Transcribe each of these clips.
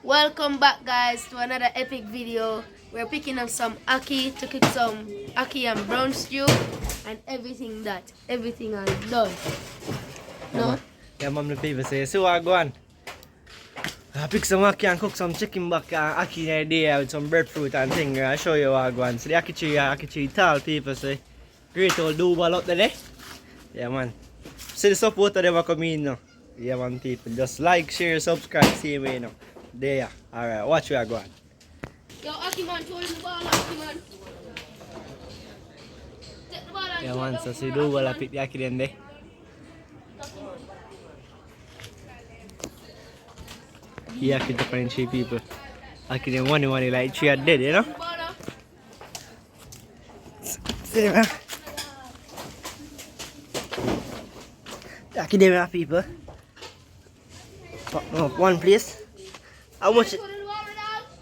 Welcome back, guys, to another epic video. We're picking up some ackee to cook some ackee and brown stew and everything are done. No? Yeah, mom the people say, so I go on. I pick some ackee and cook some chicken back and ackee in there with some breadfruit and thing. I show you what I go on. So the ackee tree tall people say, great old double up there. Yeah, man. See the support of them come in now. Yeah, man, people. Just like, share, subscribe, see me now. There. Alright, watch where I go on. Yo, ackee man, throw the ball, ackee man. Take the ball and Yeah, man, so see double I pick the ackee in there. Yeah, ackee different three people. Ackee them one like three are dead, you know? See, man. Ackee them people. One place. How much?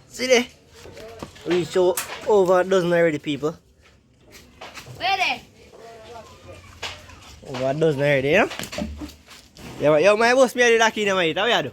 See there? We show over a dozen already, people. Where they? Over a dozen already, you know? Yeah, yo, my boss, me are the mate. How you do?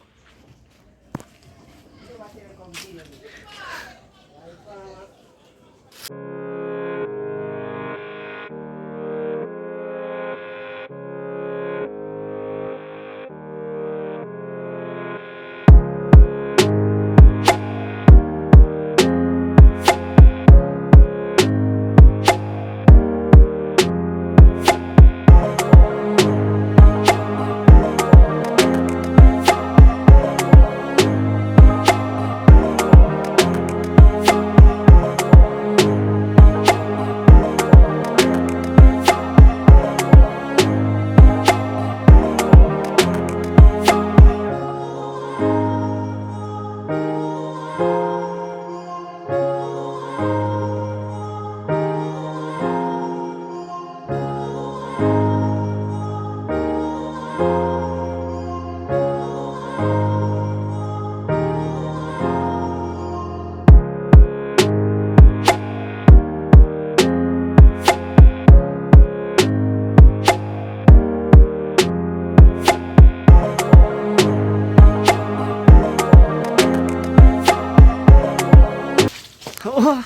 Oh,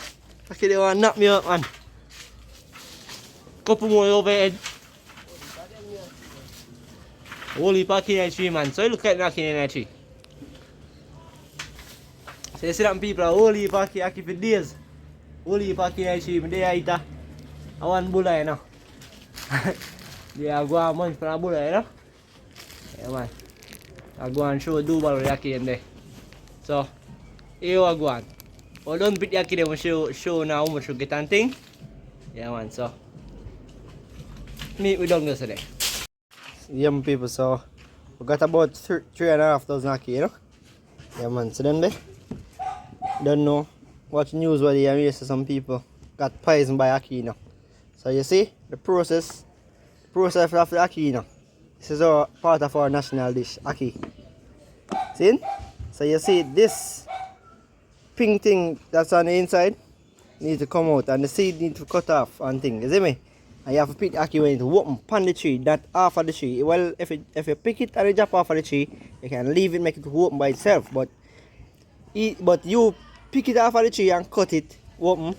okay, they want to knock me up, man. Couple more overhead. Holy packing in a tree, man. So you look at knocking in a tree. So you see that people are holy packing for days. Holy packing in a tree, but they are eater. I want bulla, you know. They are going munch for a bulla, you know. Yeah, man. I go and show double with the in there. So, here I go on. Oh, don't beat the ackee, them show now how much you get and thing. Yeah, man, so. Meet we done yesterday. Yeah, man, people, so. We got about 3,500 ackee, you know. Yeah, man, so then they don't know. Watch news where they are some people got poisoned by ackee now. So you see, the process of the ackee now. This is our part of our national dish, ackee. See? So you see this pink thing that's on the inside need to come out and the seed need to cut off and thing, you see me? And you have to pick the ackee when it open on the tree, that half of the tree. Well, if you pick it and you drop off of the tree, you can leave it, make it open by itself. But you pick it off of the tree and cut it open,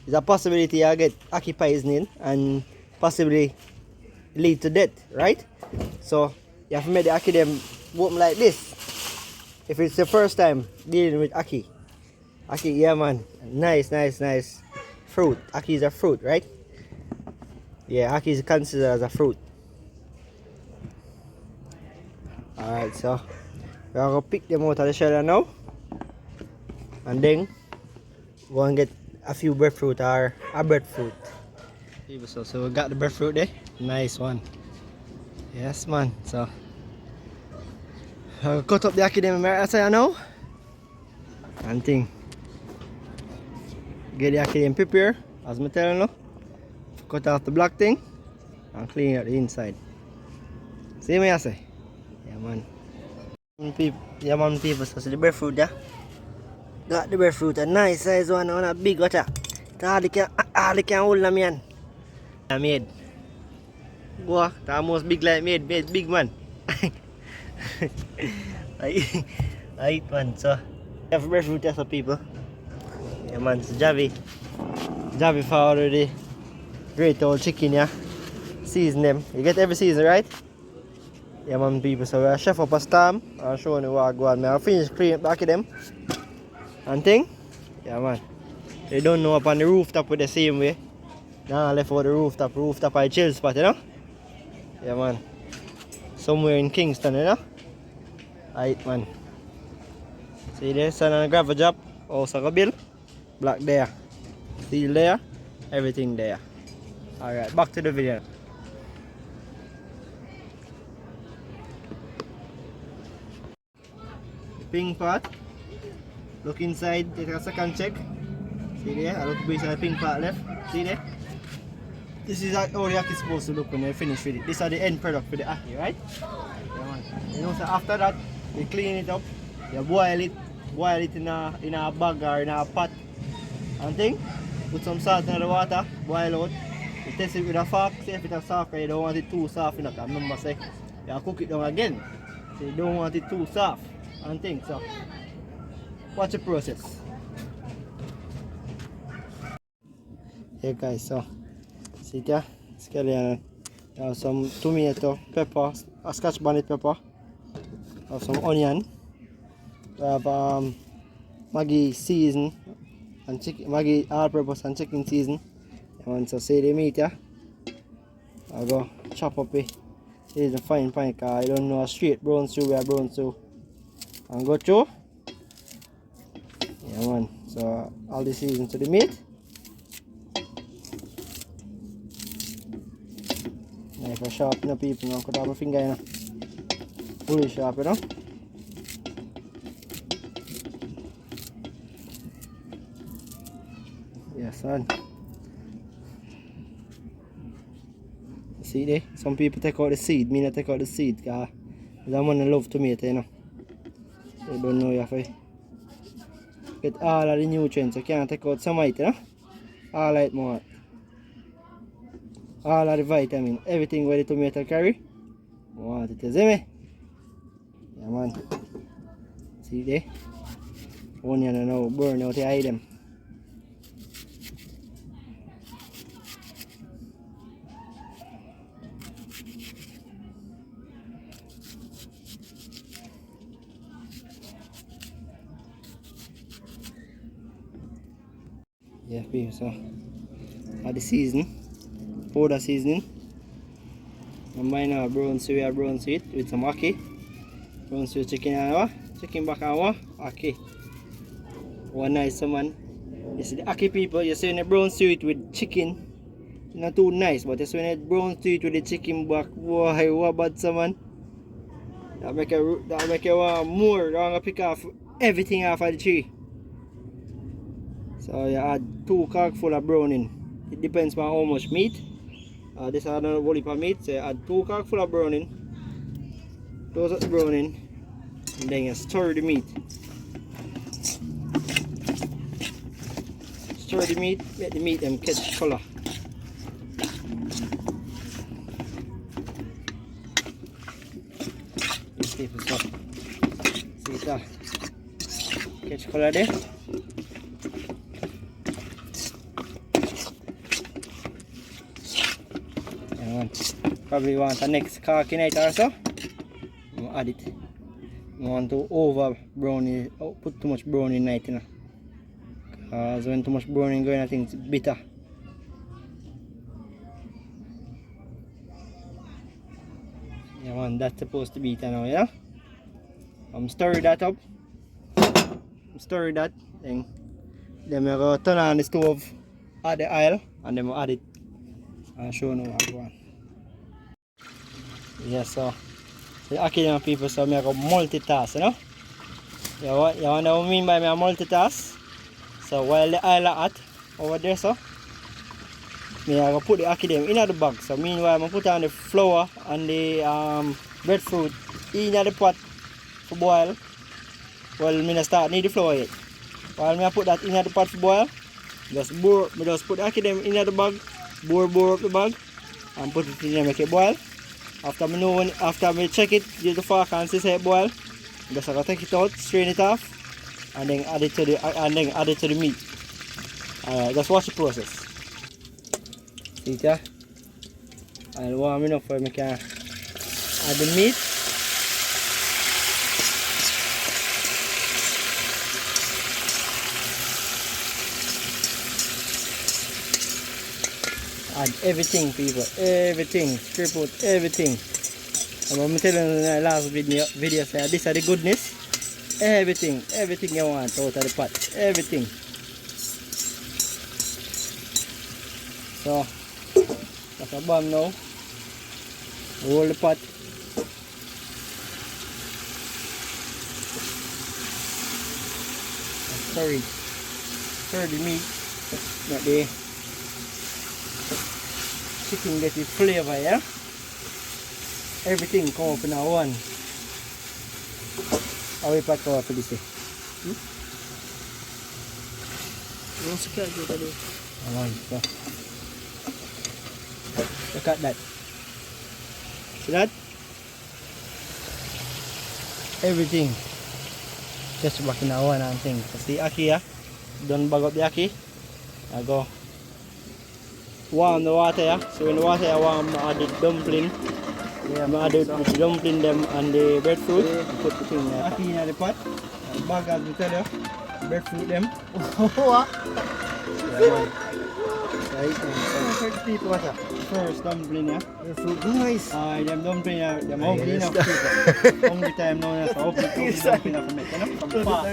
there's a possibility you get ackee poisoning and possibly lead to death, right? So you have to make the ackee them open like this. If it's the first time dealing with ackee. Ackee, yeah, man. Nice fruit. Ackee is a fruit, right? Yeah, ackee is considered as a fruit. Alright, so we're gonna pick them out of the shell now. And then go and get a few breadfruit or a breadfruit. So we got the breadfruit there. Nice one. Yes, man. So I'll cut up the ackee them right now. And thing. Get the ackee them prepared, as I tell you. Cut off the black thing and clean out the inside. See me I say? Yeah, man. Yeah, man, people. So see the breadfruit there. Got the breadfruit, a nice size one, a big water. Hardly can hold them, man. I made. Go, almost big like made big man. I eat one, so Have breadfruit test for people. Yeah man, it's Javi. Javi for already great old chicken, yeah. Season them. You get every season, right? Yeah man people, so we're chef up a storm. I'm showing you what I go on. I'll finish cleaning back of them. And thing? Yeah man. They don't know up on the rooftop with the same way. Now I left for the rooftop. Rooftop I chill spot, you know? Yeah man. Somewhere in Kingston, you know? Alright man. See there, sun and gravel job. Also a bill. Black there. Steel there. Everything there. Alright, back to the video. Pink pot. Look inside, take a second check. See there, I look beside the pink part left. See there? This is how the ackee is supposed to look when you're finished with it. These are the end product for the ackee, right? Yeah, you know, so after that, you clean it up, you boil it in a bag or in a pot and thing. Put some salt in the water, boil out. You test it with a fork, see if it's soft, you don't want it too soft, you know, because remember say, you cook it down again. So you don't want it too soft and things, so watch the process. Here guys, so see there, scallion, some tomato, pepper, a scotch bonnet pepper, have some onion, we have Maggi season and chicken, Maggi all-purpose and chicken season. And so see the meat, yeah, I go chop up it. This is a fine pine because I don't know a straight brown stew where brown stew and go through. Yeah man, so all the season to the meat. If I sharpen up people now, could have my finger, you know. Fully sharp, you know. Yes, son. See there? Some people take out the seed, me not take out the seed because that man love tomato, you know. They don't know you have to get all of the nutrients. You can't take out some of it, you know. All of it more. All of the vitamin, everything where the tomato carry. I want it to see me. Yeah man. See there? Onion now burn out the item. Yeah people, so at the season. Powder seasoning. And mine now brown stew with some ackee. Brown stew chicken and chicken back and ackee. One nice man. You see the ackee people, you see the brown stew it with chicken. Not too nice, but you see the brown stew it with the chicken back. Why what bad someone? That make you want more. You're gonna pick off everything off of the tree. So you add 2 cork full of browning. It depends on how much meat. This is another whole heap of meat, so you add 2 cork full of browning, close up the browning, and then you stir the meat. Stir the meat, make the meat them catch color. These people so see that catch color there. Probably want a next khaki night or so. I'll add it. I want to over brownie, put too much brownie in night, you know. Because when too much brownie going, I think it's bitter. Yeah man, that's supposed to be it now, you know. I'm stirring that up. Stir that thing. Then we go turn on the stove, add the oil, and then we'll add it. I'll show you what I want. Yeah, so the ackee people, so I go multitask, you know. You want to know what I mean by me multitask? So while the oil are hot over there, so I go put the ackee them in the bag. So meanwhile I put on the flour and the breadfruit in the pot for boil. Well, I start need the flour yet. While I put that in the pot for boil, just put the ackee them in the bag, bore up the bag, and put it in there, make it boil. After I check it, use the fork and see it boil, just I take it out, strain it off, and then add it to the meat. Alright, just watch the process. See it, yeah? And warm enough for me can add the meat. Add everything, people, everything, strip out everything. And I'm telling you in the last video say this is the goodness. Everything you want out of the pot, everything. So that's a bomb now. Hold the pot. Stir the meat. Not the chicken get its flavor, yeah? Everything come up in a one. How we pack over for this? Look at that. See that? Everything just back in a one and thing. See ackee, yeah? Don't bag up the ackee. I go warm the water, yeah? So when the water is warm, I add the dumpling. Yeah, I add the dumpling them and the breadfruit. Put the thing there. Ackee in the pot. And bag as we tell you. Breadfruit them. What? First dumpling, yeah? Breadfruit nice. Them dumpling, them hungry enough people. Hungry time now, so hungry dumpling enough to make, you know? Some fast.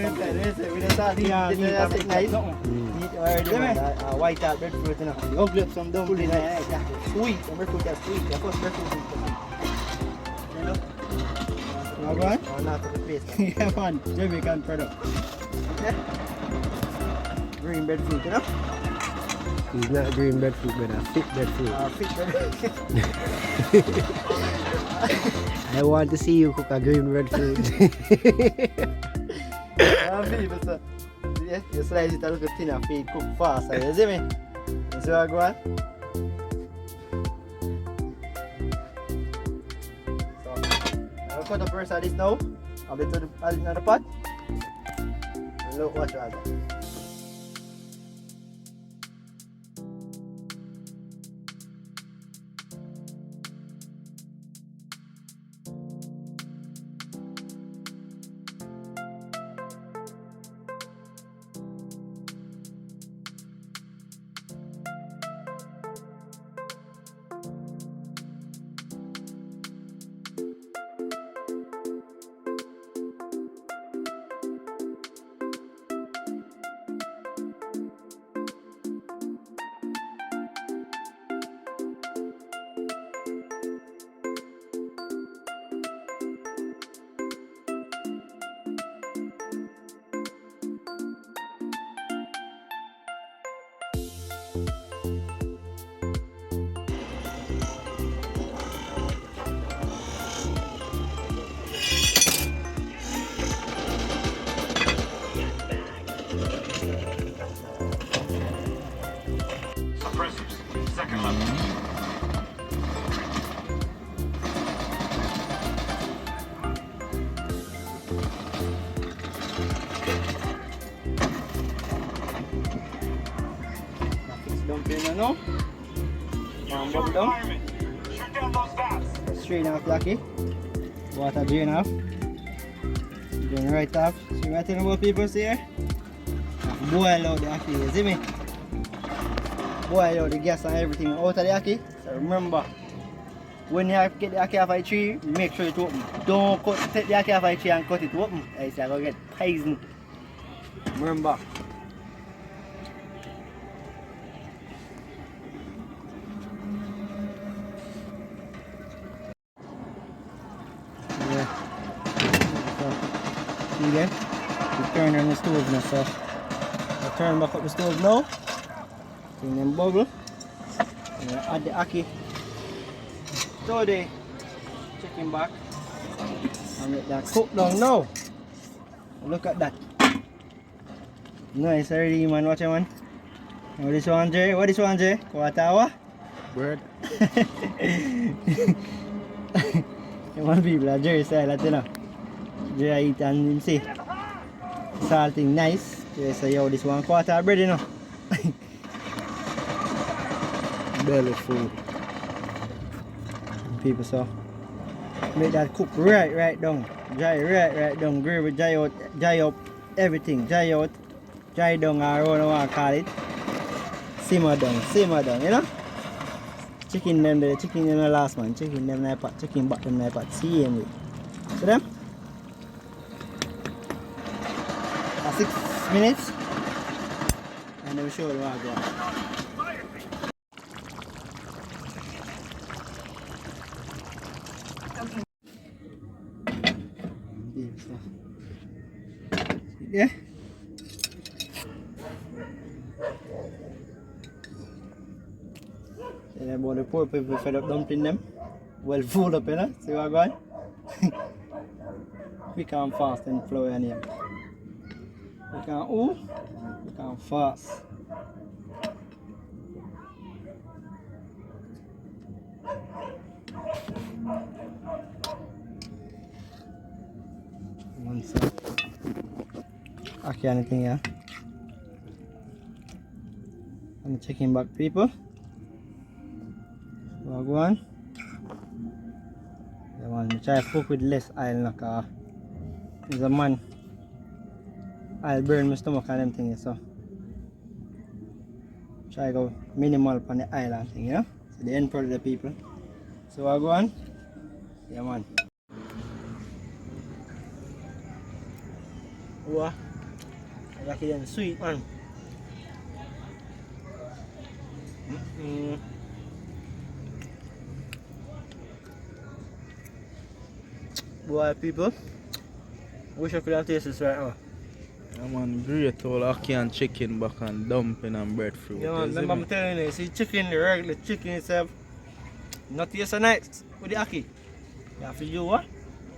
White out breadfruit, you know? Ugly up some dumpling, sweet. The breadfruit is sweet. The first breadfruit is sweet. You know? Now go on? Oh, not to the place. Yeah, man. Jamaican product. Okay? Green breadfruit, you know? It's not green breadfruit, but a thick breadfruit. Thick breadfruit. I want to see you cook a green breadfruit. Yeah, you slice it a little thinner, feed cook faster, you see me? You see what I go on? So, I'll cut the first of this now. I'll add it in the pot. And look what you have. Second level. Dumpling, no? Bubble down. Shoot down those vats. Straight off the ackee. Water drain off. Drain right off. See what I tell about people see here? Boil out the ackee, you see me? Boil out the gas and everything out of the ackee. So remember, when you get the ackee off the tree, make sure it's open. Don't take the ackee off the tree and cut it open. Else you're going to get poison. Remember. See there? We turn on the stove now, so I turn back up the stove now. Bring them bubble. And add the ackee. Throw the chicken back. And let that cook down now. Look at that. Nice already, man. Watch it, man. What this one, Jay? What this one, Jay? Kuatawa? Bird. One people are Jerry style, you know. Jerry eat and him see. salting nice. Yeah, so yo, this 1/4 of bread, you know. Belly full. People, so make that cook right down. Dry right down. Gravy dry out, dry up everything. Dry out, dry down, or how you want to call it. Simmer down, you know. Chicken them the chicken in the last one. Chicken them in the pot. Chicken back them in the pot. Same way. See them? 6 minutes. And then we show you what I got. Yeah. And about the poor people fed up dumpling them. Well full up, you know? See what I got? Quick and fast and flow in here. Quick and fast. One sec. Okay, anything here? And the chicken back, people. So go on. Yeah, man, we try to cook with less oil, because there's a man. I'll burn my stomach and them things, so try to go minimal on the oil and thing, you know? So the end product of the people. So I go on. Yeah, man. Wow. I like it sweet, man. Boy, people, wish I could have tasted this right now. Yeah, man, great all ackee and chicken back and dumpling and breadfruit. Yeah, man, remember I'm telling you, see chicken, the regular chicken itself, not taste so nice with the ackee. You have to do what?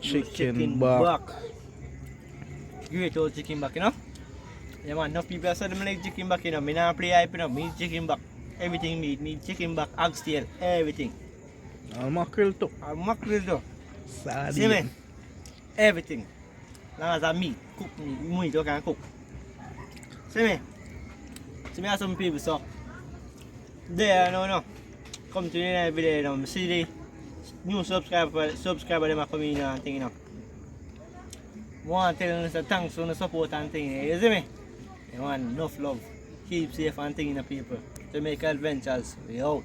Chicken back. Great old chicken back, you know? Yeah, man, enough people say them like chicken back, you know? Me not play hype, you know? Me chicken back. Everything me chicken back, oxtail, everything. And mackerel too. And mackerel too. Sardine. See me? Everything. As long as I meat, cook meat, you can cook. See me? See me have some people, so there, no. Come to the every day, you know. See the new subscriber them are coming in and thing, you know. Want to tell them thanks for the support and thing, you see me? You want enough love. Keep safe and thing, you know, people. Jamaica Adventures, we out.